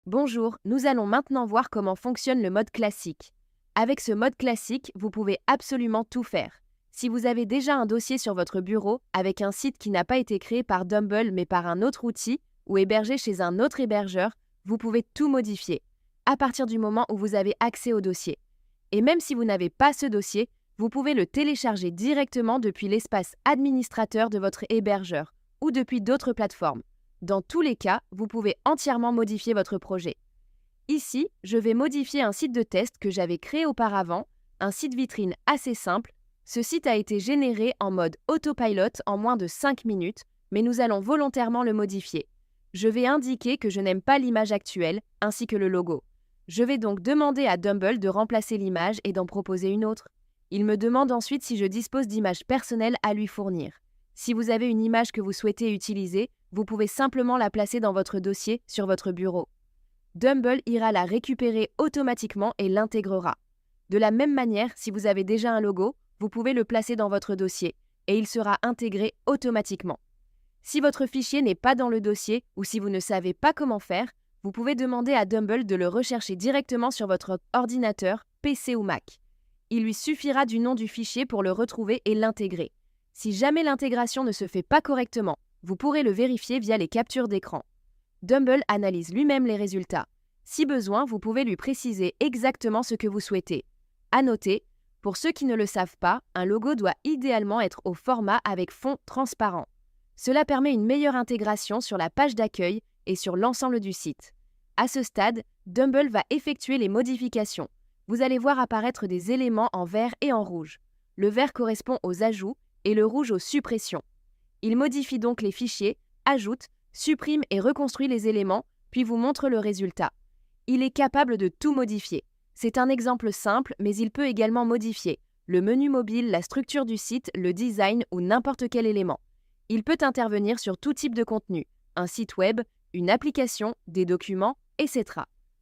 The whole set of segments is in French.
Bonjour, nous allons maintenant voir comment fonctionne le mode classique. Avec ce mode classique, vous pouvez absolument tout faire. Si vous avez déjà un dossier sur votre bureau avec un site qui n'a pas été créé par Dumble mais par un autre outil ou hébergé chez un autre hébergeur, vous pouvez tout modifier à partir du moment où vous avez accès au dossier. Et même si vous n'avez pas ce dossier, vous pouvez le télécharger directement depuis l'espace administrateur de votre hébergeur ou depuis d'autres plateformes. Dans tous les cas, vous pouvez entièrement modifier votre projet. Ici, je vais modifier un site de test que j'avais créé auparavant, un site vitrine assez simple. Ce site a été généré en mode autopilot en moins de 5 minutes, mais nous allons volontairement le modifier. Je vais indiquer que je n'aime pas l'image actuelle, ainsi que le logo. Je vais donc demander à Dumble de remplacer l'image et d'en proposer une autre. Il me demande ensuite si je dispose d'images personnelles à lui fournir. Si vous avez une image que vous souhaitez utiliser, vous pouvez simplement la placer dans votre dossier sur votre bureau. Dumble ira la récupérer automatiquement et l'intégrera. De la même manière, si vous avez déjà un logo, vous pouvez le placer dans votre dossier et il sera intégré automatiquement. Si votre fichier n'est pas dans le dossier ou si vous ne savez pas comment faire, vous pouvez demander à Dumble de le rechercher directement sur votre ordinateur, PC ou Mac. Il lui suffira du nom du fichier pour le retrouver et l'intégrer. Si jamais l'intégration ne se fait pas correctement, vous pourrez le vérifier via les captures d'écran. Dumble analyse lui-même les résultats. Si besoin, vous pouvez lui préciser exactement ce que vous souhaitez. À noter, pour ceux qui ne le savent pas, un logo doit idéalement être au format avec fond transparent. Cela permet une meilleure intégration sur la page d'accueil et sur l'ensemble du site. À ce stade, Dumble va effectuer les modifications. Vous allez voir apparaître des éléments en vert et en rouge. Le vert correspond aux ajouts et le rouge aux suppressions. Il modifie donc les fichiers, ajoute, supprime et reconstruit les éléments, puis vous montre le résultat. Il est capable de tout modifier. C'est un exemple simple, mais il peut également modifier le menu mobile, la structure du site, le design ou n'importe quel élément. Il peut intervenir sur tout type de contenu, un site web, une application, des documents, etc.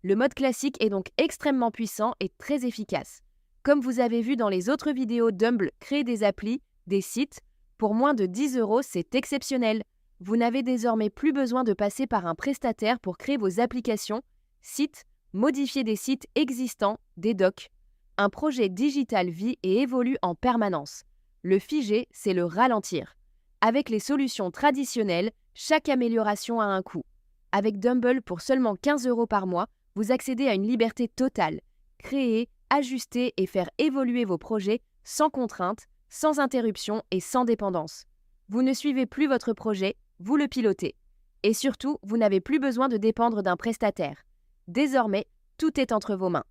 Le mode classique est donc extrêmement puissant et très efficace. Comme vous avez vu dans les autres vidéos, Dumble crée des applis, des sites. Pour moins de 10 €, c'est exceptionnel. Vous n'avez désormais plus besoin de passer par un prestataire pour créer vos applications, sites, modifier des sites existants, des docs. Un projet digital vit et évolue en permanence. Le figer, c'est le ralentir. Avec les solutions traditionnelles, chaque amélioration a un coût. Avec Dumble, pour seulement 15 € par mois, vous accédez à une liberté totale. Créer, ajuster et faire évoluer vos projets sans contrainte, sans interruption et sans dépendance. Vous ne suivez plus votre projet, vous le pilotez. Et surtout, vous n'avez plus besoin de dépendre d'un prestataire. Désormais, tout est entre vos mains.